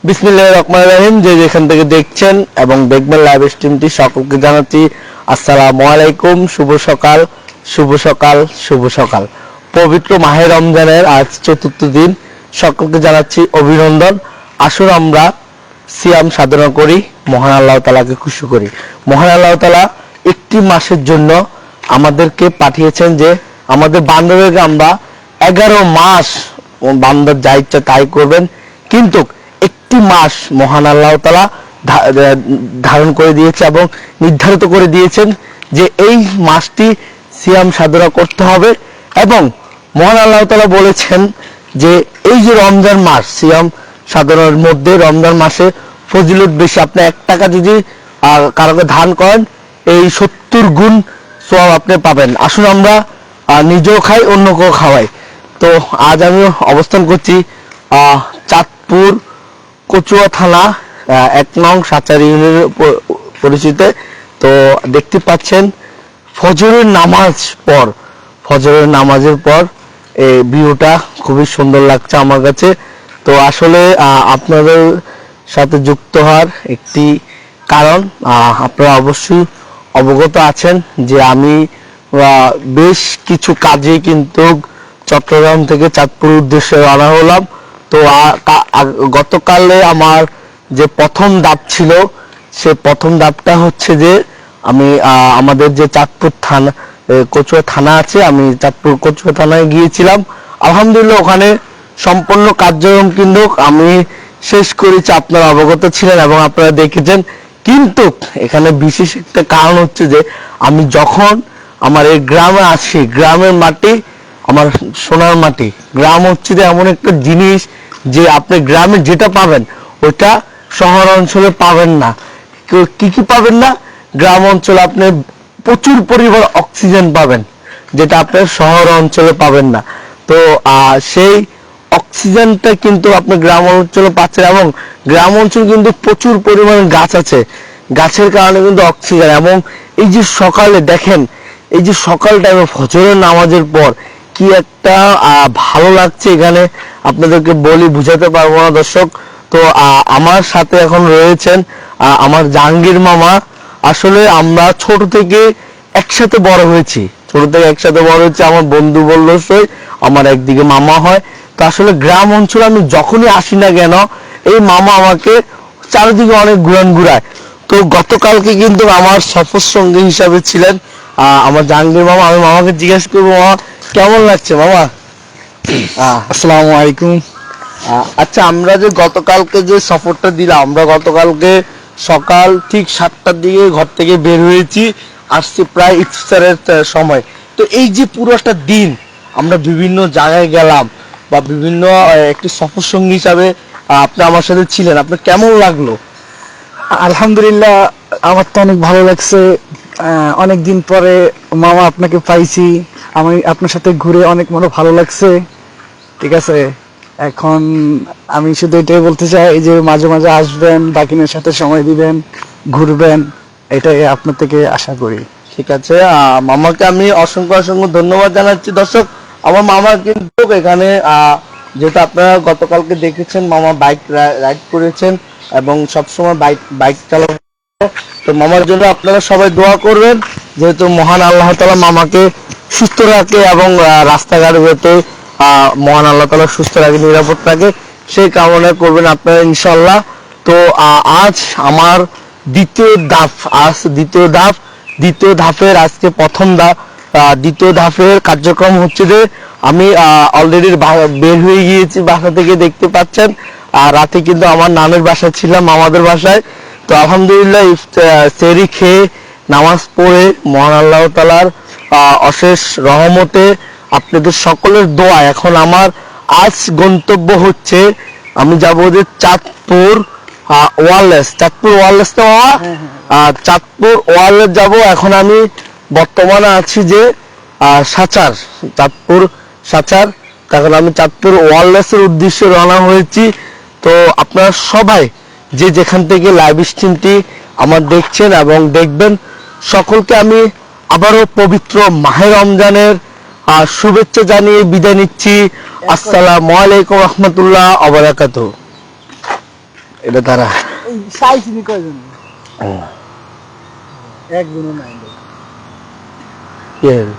বিসমিল্লাহির রহমানির রহিম। যে যেখান থেকে দেখছেন এবং দেখবেন লাইভ স্ট্রিমটি, সকলকে জানাচ্ছি আসসালামু আলাইকুম। শুভ সকাল, শুভ সকাল, শুভ সকাল। পবিত্র মাহে রমজানের আজ চতুর্থ দিন, সকলকে জানাচ্ছি অভিনন্দন। আসুন আমরা সিয়াম সাধনা করি, মহান আল্লাহ তাআলাকে খুশি করি। মহান আল্লাহ তাআলা একটি মাসের জন্য আমাদেরকে পাঠিয়েছেন, যে আমাদের বান্দাদেরকে আমরা 11 মাস বান্দার যা ইচ্ছা তাই করবেন, কিন্তু একটি মাস মহান আল্লাহ তাআলা ধারণ করে দিয়েছে এবং নির্ধারিত করে দিয়েছেন যে এই মাসটি সিয়াম সাধনা করতে হবে। এবং মহান আল্লাহ তাআলা বলেছেন যে এই যে রমজান মাস, সিয়াম সাধনার মধ্যে রমজান মাসে ফজিলত বেশি। আপনি 1 টাকা যদি কারোকে দান করেন, এই 70 গুণ সওয়াব আপনি পাবেন। আসুন আমরা নিজেও খাই, অন্যকেও খাওয়াই। তো আজ আমি অবস্থান করছি চাঁদপুর কচুয়া থানা 1 নং সাচার ইউনিয়নের পরিচিত। তো দেখতে পাচ্ছেন ফজরের নামাজের পর এই ভিউটা খুবই সুন্দর লাগছে আমার কাছে। তো আসলে আপনাদের সাথে যুক্ত হওয়ার একটি কারণ, আপনারা অবশ্যই অবগত আছেন যে আমি বেশ কিছু কাজে কিন্তু চট্টগ্রাম থেকে চাঁদপুর উদ্দেশ্যে রওনা হলাম। তো গতকালে আমার যে প্রথম ধাপ ছিল, সে প্রথম ধাপটা হচ্ছে যে আমি আমাদের যে চাঁদপুর থানা কচুয়া থানা আছে, আমি চাঁদপুর কচুয়া থানায় গিয়েছিলাম। আলহামদুলিল্লাহ ওখানে সম্পূর্ণ কার্যক্রম কিন্তু আমি শেষ করেছি, আপনারা অবগত ছিলেন এবং আপনারা দেখেছেন। কিন্তু এখানে বিশেষ একটা কারণ হচ্ছে যে আমি যখন আমার এই গ্রামে আসি, গ্রামের মাটি আমার সোনার মাটি। গ্রাম হচ্ছে যে এমন একটা জিনিস যে আপনি গ্রামে যেটা পাবেন ওটা শহর অঞ্চলে পাবেন না। কি কি পাবেন না? গ্রাম অঞ্চলে আপনি প্রচুর পরিমাণ অক্সিজেন পাবেন, যেটা আপনি শহর অঞ্চলে পাবেন না। তো সেই অক্সিজেনটা কিন্তু আপনি গ্রাম অঞ্চলে পাচ্ছেন, এবং গ্রাম অঞ্চলে কিন্তু প্রচুর পরিমাণ গাছ আছে, গাছের কারণে কিন্তু অক্সিজেন। এবং এই যে সকালে দেখেন, এই যে সকাল টাইমে ফজরের নামাজের পর কি একটা ভালো লাগছে, এখানে আপনাদেরকে বলি বুঝাতে পারবো না দর্শক। তো আমার সাথে এখন রয়েছেন আমার জাহাঙ্গীর মামা। আসলে আমরা ছোট থেকে একসাথে বড় হয়েছি, আমার বন্ধু বললো সই, আমার একদিকে মামা হয়। তো আসলে গ্রাম অঞ্চলে আমি যখনই আসি না কেন, এই মামা আমাকে চারিদিকে অনেক ঘুরায়। তো গতকালকে কিন্তু আমার সফর সঙ্গী হিসাবে ছিলেন আমার জাহাঙ্গীর মামা। আমি মামাকে জিজ্ঞেস করবো, মামা কেমন লাগছে মামা? আসসালামু আলাইকুম। আচ্ছা, আমরা যে গতকালকে যে সফরটা দিলাম, আমরা গতকালকে সকাল ঠিক 7টার দিকে ঘর থেকে বের হয়েছি, আসছি প্রায় ইফতারের সময়। তো এই যে পুরোটা দিন আমরা বিভিন্ন জায়গায় গেলাম, বা বিভিন্ন একটি সফর সঙ্গী হিসাবে আপনি আমার সাথে ছিলেন, আপনার কেমন লাগলো? আলহামদুলিল্লাহ, আমার তো অনেক ভালো লাগছে। অনেকদিন পরে মামা আপনাকে পাইছি, আমি আপনার সাথে ঘুরে অনেক মনে ভালো লাগছে। ঠিক আছে, এখন আমি শুধু এটাই বলতে চাই যে মাঝে মাঝে আসবেন, বাকিনের সাথে সময় দিবেন, ঘুরবেন, এটাই আপনার থেকে আশা করি। ঠিক আছে, মামাকে আমি অসংখ্য ধন্যবাদ জানাচ্ছি। দর্শক, আমার মামা কিন্তু এখানে যেটা আপনারা গতকালকে দেখেছেন, মামা বাইক রাইড করেছেন এবং সবসময় বাইক চালানো। তো মামার জন্য আপনারা সবাই দোয়া করবেন, যেহেতু মহান আল্লাহ তাআলা মামাকে সুস্থ রাখে এবং রাস্তাঘাটে যেতে মহান আল্লাহ তাআলা সুস্থ রাখে, নিরাপদ থাকে, সেই কামনা করবেন আপনারা ইনশাআল্লাহ। তো আজ আমার দ্বিতীয় ধাপের আজকে প্রথম ধাপ। দ্বিতীয় ধাপের কার্যক্রম হচ্ছে যে আমি অলরেডি বের হয়ে গিয়েছি বাসা থেকে, দেখতে পাচ্ছেন। রাতে কিন্তু আমার নামের বাসায় ছিলাম, আমাদের বাসায়। তো আলহামদুলিল্লাহ সেহরি খেয়ে নামাজ পড়ে মহান আল্লাহ তাআলার অশেষ রহমতে আপনাদের সকলের দোয়া, এখন আমার আজ গন্তব্য হচ্ছে আমি যাবো যে চাঁদপুর ওয়ারলেস তো চাঁদপুর ওয়ারলেস যাব। এখন আমি বর্তমানে আছি যে সাচার। তখন আমি চাঁদপুর ওয়ারলেসের উদ্দেশ্যে রওনা হয়েছি। তো আপনারা সবাই যে যেখান থেকে লাইভ স্ট্রিমটি আমার দেখছেন এবং দেখবেন, সকলকে আমি আবারও পবিত্র মাহে রমজানের শুভেচ্ছা জানিয়ে বিদায় নিচ্ছি। আসসালামু আলাইকুম রহমতুল্লাহ ওয়া বারাকাতুহু। এটা তারা এই সাই চিনি কয়জন? একজনও নাই। কি হবে?